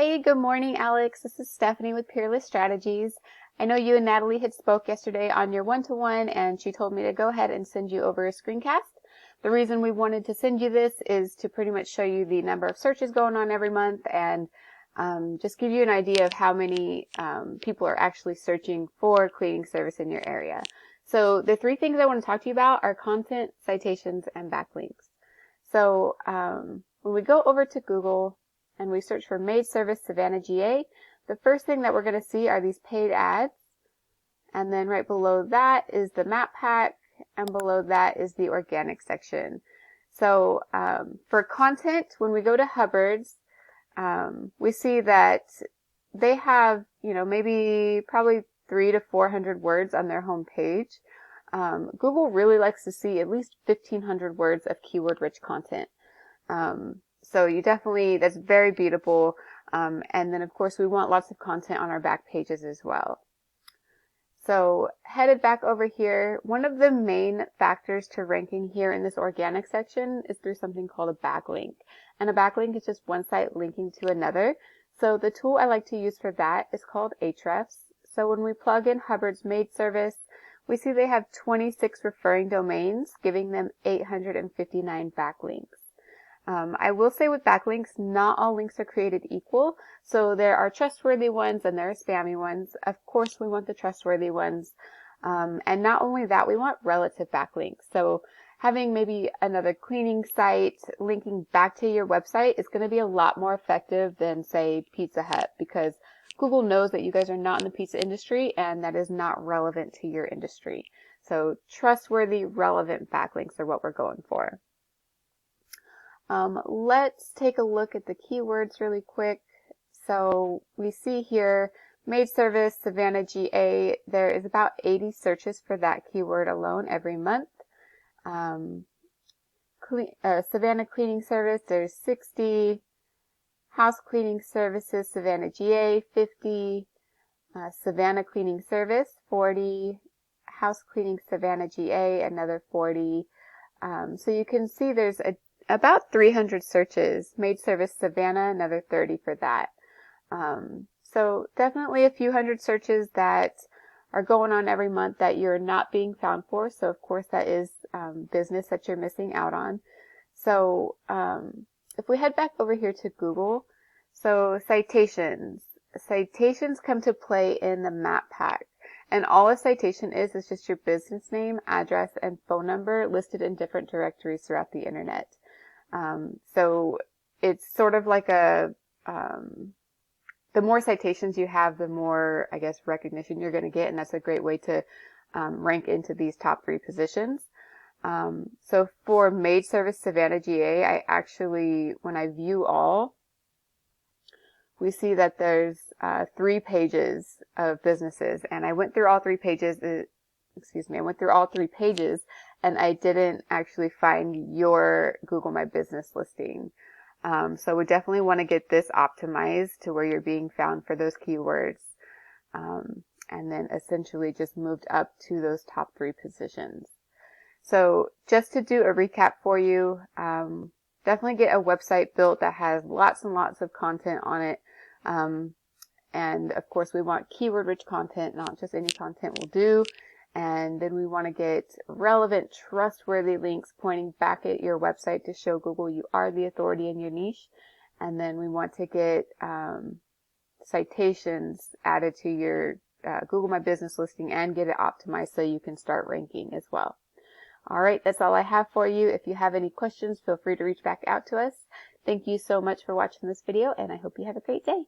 Hey, good morning, Alex. This is Stephanie with Peerless Strategies. I know you and Natalie had spoke yesterday on your one-to-one, and she told me to go ahead and send you over a screencast. The reason we wanted to send you this is to pretty much show you the number of searches going on every month and just give you an idea of how many people are actually searching for cleaning service in your area. So the three things I want to talk to you about are content, citations, and backlinks. So when we go over to Google and we search for Maid Service Savannah, GA, the first thing that we're going to see are these paid ads. And then right below that is the map pack, and below that is the organic section. So for content, when we go to Hubbard's, we see that they have, maybe probably 300 to 400 words on their home page. Google really likes to see at least 1,500 words of keyword-rich content. So you definitely, that's very beatable. And then of course we want lots of content on our back pages as well. So headed back over here, one of the main factors to ranking here in this organic section is through something called a backlink. And a backlink is just one site linking to another. So the tool I like to use for that is called Ahrefs. So when we plug in Hubbard's Maid Service, we see they have 26 referring domains, giving them 859 backlinks. I will say with backlinks, not all links are created equal. So there are trustworthy ones and there are spammy ones. Of course, we want the trustworthy ones. And not only that, we want relative backlinks. So having maybe another cleaning site linking back to your website is going to be a lot more effective than, say, Pizza Hut, because Google knows that you guys are not in the pizza industry and that is not relevant to your industry. So trustworthy, relevant backlinks are what we're going for. Let's take a look at the keywords really quick. So we see here, Maid Service, Savannah, GA. There is about 80 searches for that keyword alone every month. Savannah Cleaning Service, there's 60. House Cleaning Services, Savannah, GA, 50. Savannah Cleaning Service, 40. House Cleaning Savannah, GA, another 40. So you can see there's about 300 searches. Maid Service Savannah, another 30 for that. So definitely a few hundred searches that are going on every month that you're not being found for. So of course that is business that you're missing out on. So if we head back over here to Google, so citations. Citations come to play in the map pack. And all a citation is just your business name, address, and phone number listed in different directories throughout the internet. So it's sort of like the more citations you have, the more, I guess, recognition you're going to get. And that's a great way to rank into these top 3 positions. So for Maid Service Savannah, GA, I actually, when I view all, we see that there's 3 pages of businesses. And I went through all 3 pages. I went through all 3 pages and I didn't actually find your Google My Business listing. So we definitely want to get this optimized to where you're being found for those keywords. And then essentially just moved up to those top 3 positions. So just to do a recap for you, definitely get a website built that has lots and lots of content on it. And of course we want keyword rich content, not just any content will do. And then we want to get relevant, trustworthy links pointing back at your website to show Google you are the authority in your niche. And then we want to get citations added to your Google My Business listing and get it optimized so you can start ranking as well. All right, that's all I have for you. If you have any questions, feel free to reach back out to us. Thank you so much for watching this video, and I hope you have a great day.